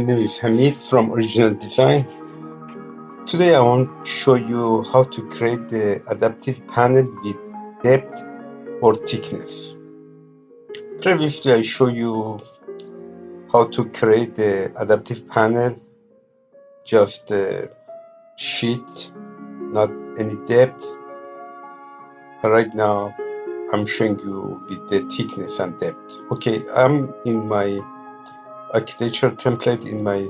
My name is Hamid from Original Design. Today I want to show you how to create the adaptive panel with depth or thickness. Previously I showed you how to create the adaptive panel, just a sheet, not any depth. Right now I'm showing you with the thickness and depth. Okay, I'm in my architecture template in my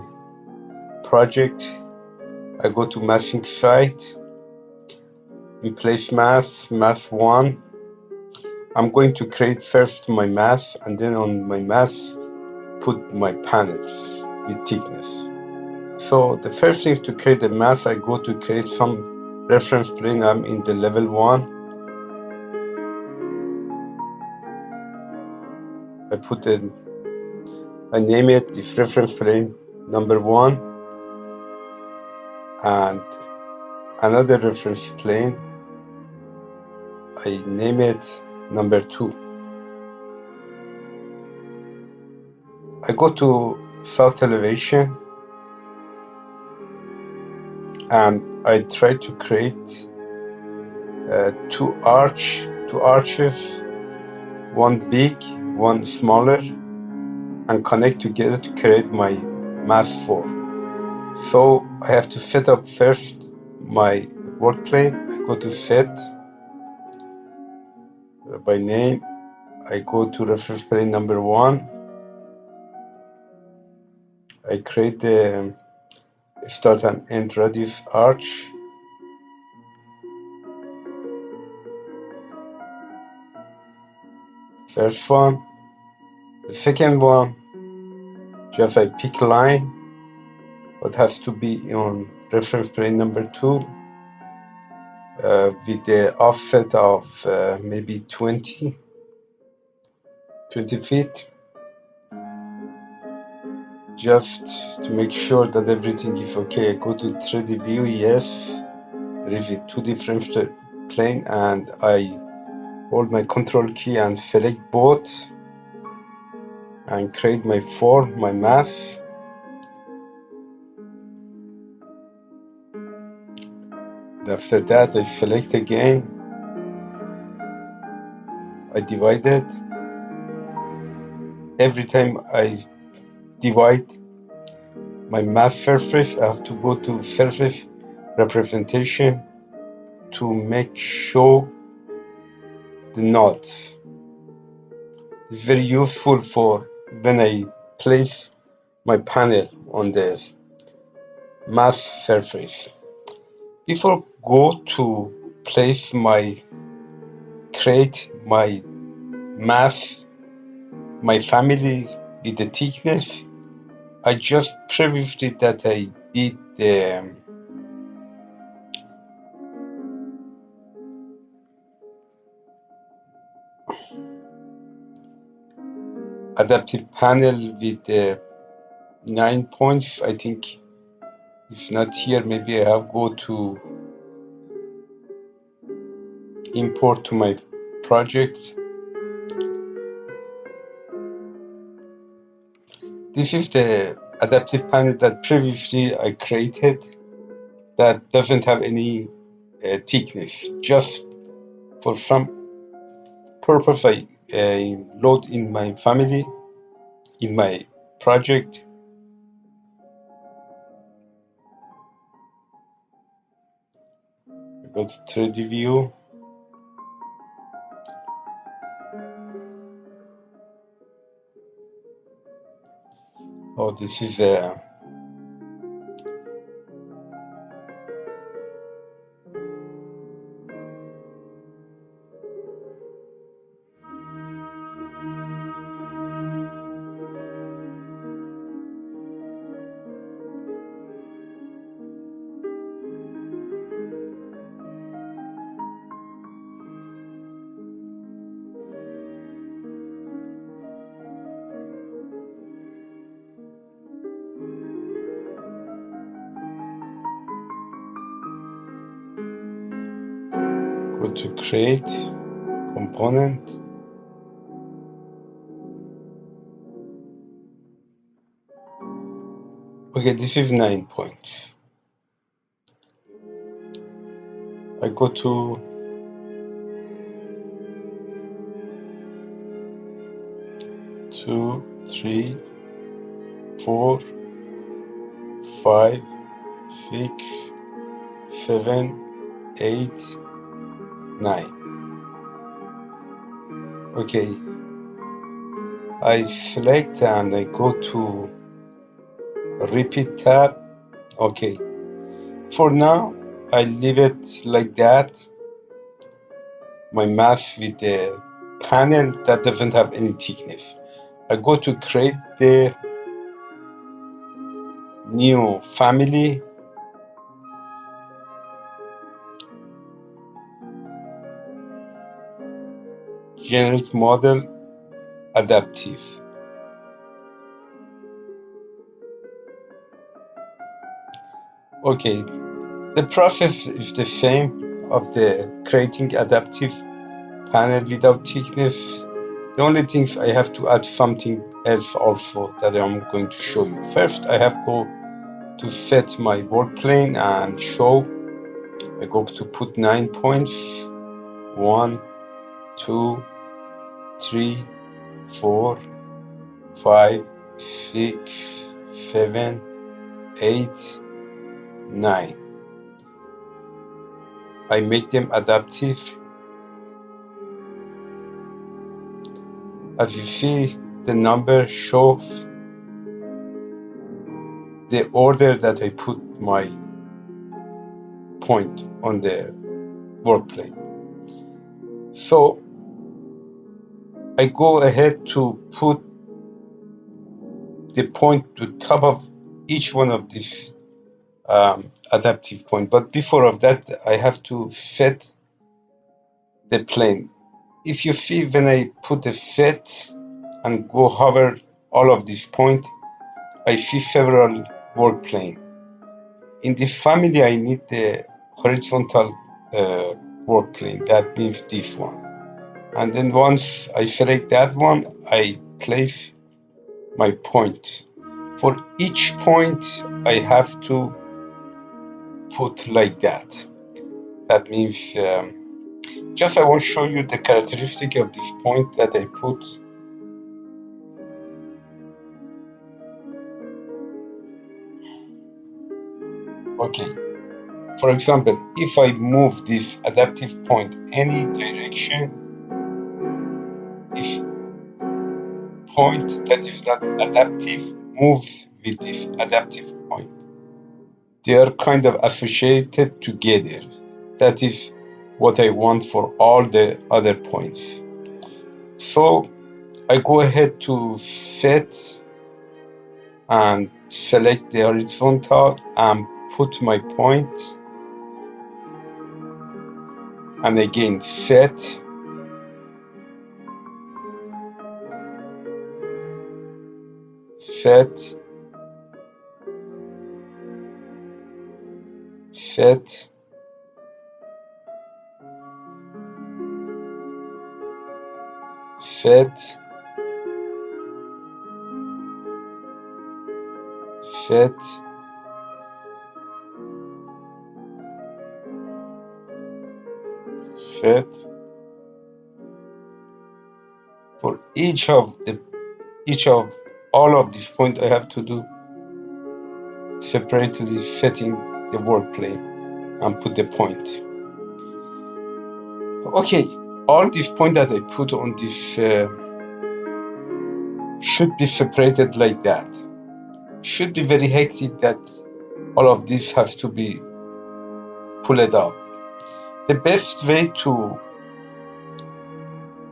project. I go to mapping site, in place math 1. I'm going to create first my math and then on my math put my panels with thickness. So the first thing to create the math, I go to create some reference plane. I'm in the level 1. I name it this reference plane number 1 and another reference plane, I name it number 2. I go to south elevation and I try to create two arches, one big, one smaller, and connect together to create my math 4. So I have to set up first my work plane. I go to set by name. I go to reference plane number 1. I create the start and end radius arch. First one. The second one, just I pick line, but has to be on reference plane number 2 with the offset of maybe 20 feet, just to make sure that everything is okay. I go to 3D view, yes, there is a 2D frame plane, and I hold my control key and select both and create my form, my math. After that I select again, I divide it. Every time I divide my math surface, I have to go to surface representation to make sure the nodes. It's very useful for when I place my panel on the math surface. Before go to create my math, my family with the thickness, I just previously that I did the adaptive panel with the 9 points. I think if not here, maybe I have go to import to my project. This is the adaptive panel that previously I created that doesn't have any thickness. Just for some purpose I load in my family, in my project. I go to 3D view. Oh, this is a go to create component. Okay, this is 9 points. I go to 2, 3, 4, 5, 6, 7, 8, 9. Okay, I select and I go to repeat tab. Okay, for now I leave it like that. My math with the panel that doesn't have any thickness. I go to create the new family. Generic model adaptive. Okay, the process is the same of the creating adaptive panel without thickness. The only things I have to add something else also that I'm going to show you. First, I have to set my work plane and show. I go to put 9 points. 1, 2, 3, 4, 5, 6, 7, 8, 9. I make them adaptive. As you see, the number shows the order that I put my point on the work plane. So I go ahead to put the point to top of each one of these adaptive point. But before of that, I have to set the plane. If you see when I put the set and go hover all of these points, I see several work plane. In this family, I need the horizontal work plane. That means this one. And then once I select that one, I place my point. For each point, I have to put like that. That means just I want to show you the characteristic of this point that I put. Okay, for example, if I move this adaptive point any direction, if point that is not adaptive moves with this adaptive point, they are kind of associated together. That is what I want for all the other points. So I go ahead to set and select the horizontal and put my point, and again set, set, set, set, set, set. For each of all of these points I have to do separately, setting the work plane and put the point. Okay, all these points that I put on this should be separated like that. Should be very hectic that all of this has to be pulled up. The best way to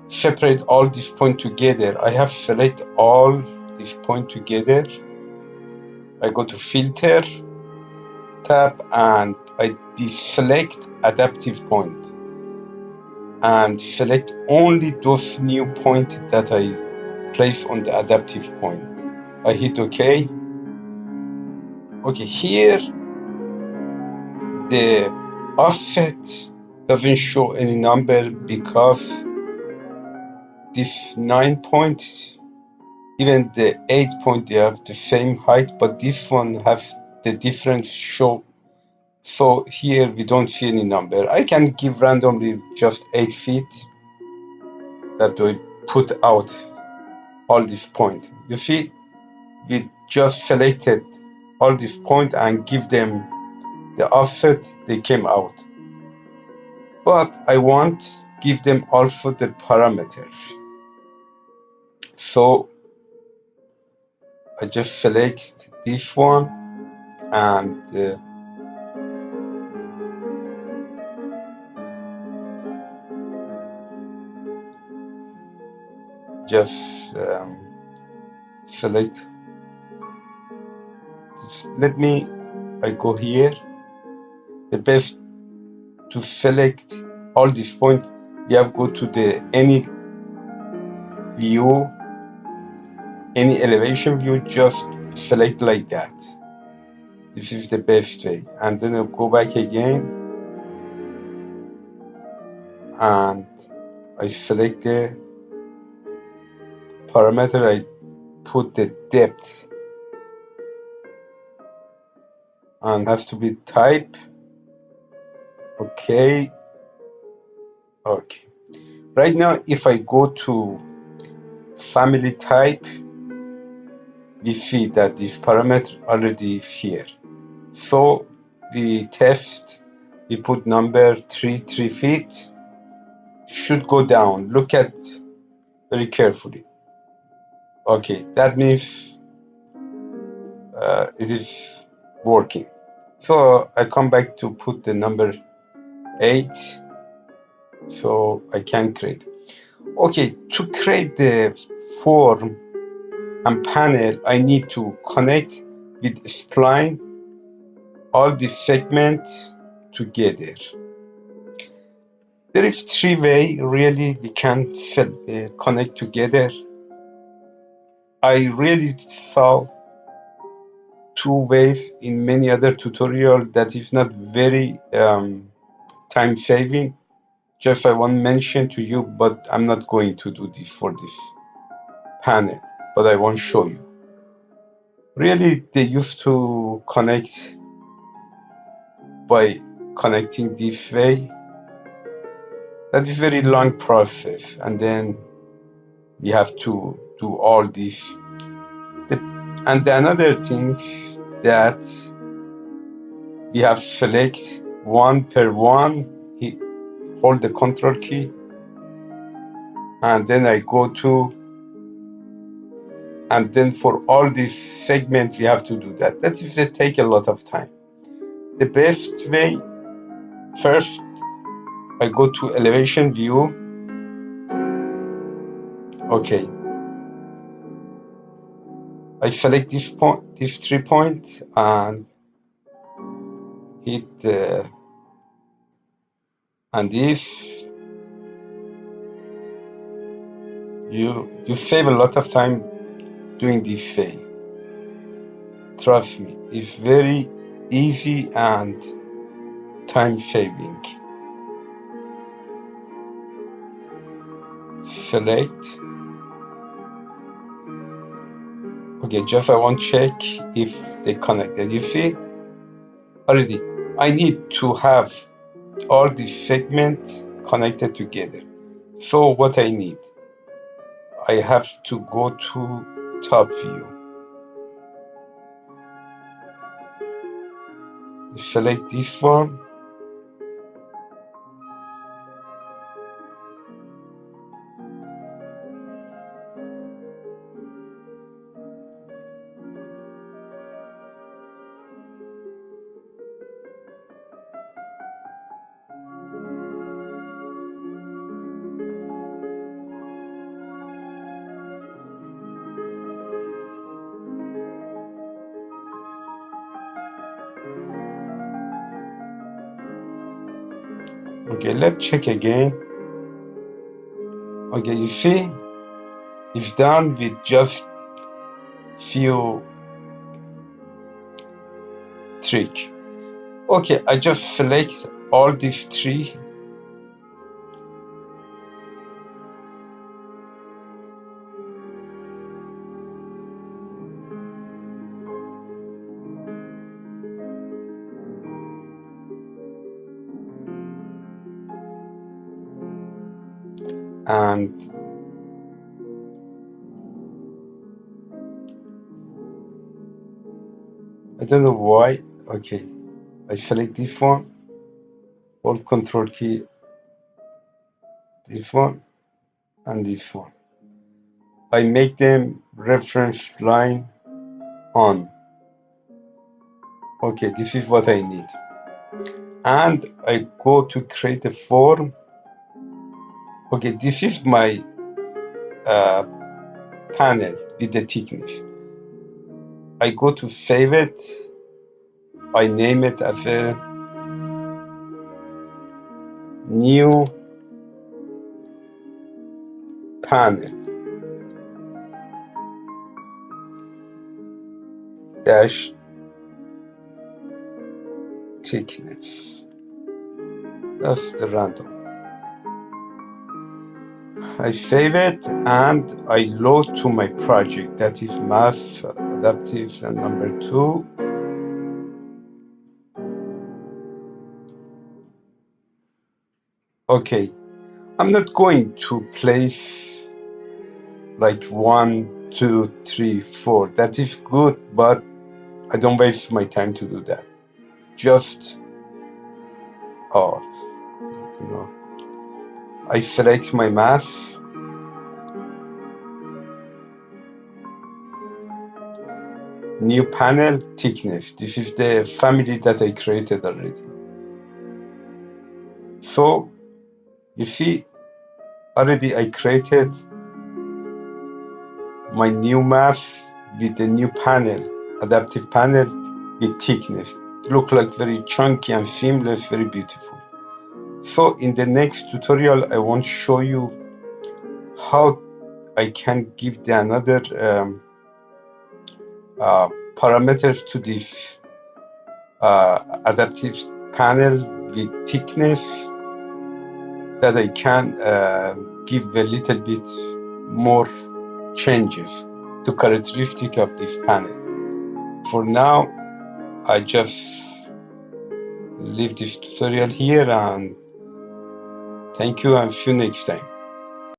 separate all these points together, I have select all these points together. I go to filter tab and I deselect adaptive point and select only those new points that I place on the adaptive point. I hit OK. Okay, here the offset doesn't show any number because this 9 points even the 8 point, they have the same height, but this one have the difference show. So here we don't see any number. I can give randomly just 8 feet that will put out all these points. You see, we just selected all these points and give them the offset, they came out. But I want give them also the parameters. So I just select this one and just select. I go here. The best to select all these points, you have go to the any view, any elevation view, just select like that. This is the best way. And then I'll go back again and I select the parameter, I put the depth and has to be type. Okay. Right now, if I go to family type, we see that this parameter already is here. So we test, we put number 3 feet, should go down. Look at very carefully. Okay, that means it is working. So I come back to put the number 8, so I can create. Okay, to create the form and panel, I need to connect with spline all the segments together. There is 3 ways really we can connect together. I really saw 2 ways in many other tutorials that is not very time saving. Just I want to mention to you, but I'm not going to do this for this panel, but I want to show you. Really, they used to connect by connecting this way. That is very long process, and then we have to do all this. And another thing that we have select one per one, hold the control key, and then I go to, and then for all these segments we have to do that. That is take a lot of time. The best way, first I go to elevation view. Okay, I select this point, these 3 points, and hit and if you save a lot of time doing this way. Trust me, it's very easy and time saving. Select. Okay, just I want to check if they connected. You see already I need to have all the segments connected together. So what I need, I have to go to top view, select this one, okay, let's check again. Okay, you see it's done with just few trick. Okay, I just select all these 3. and I don't know why. Okay, I select this one, hold Control key, this one, and this one. I make them reference line on. Okay, this is what I need. And I go to create a form. Okay, this is my panel with the thickness. I go to save it. I name it as a new panel dash thickness. That's the random. I save it and I load to my project, that is math adaptive and number 2. Okay, I'm not going to place like 1, 2, 3, 4. That is good, but I don't waste my time to do that. Just all, you know. I select my math. New panel thickness. This is the family that I created already. So you see, already I created my new math with the new panel, adaptive panel with thickness. Look like very chunky and seamless, very beautiful. So in the next tutorial, I want to show you how I can give the another parameters to this adaptive panel with thickness, that I can give a little bit more changes to characteristic of this panel. For now, I just leave this tutorial here, and thank you and see you next time.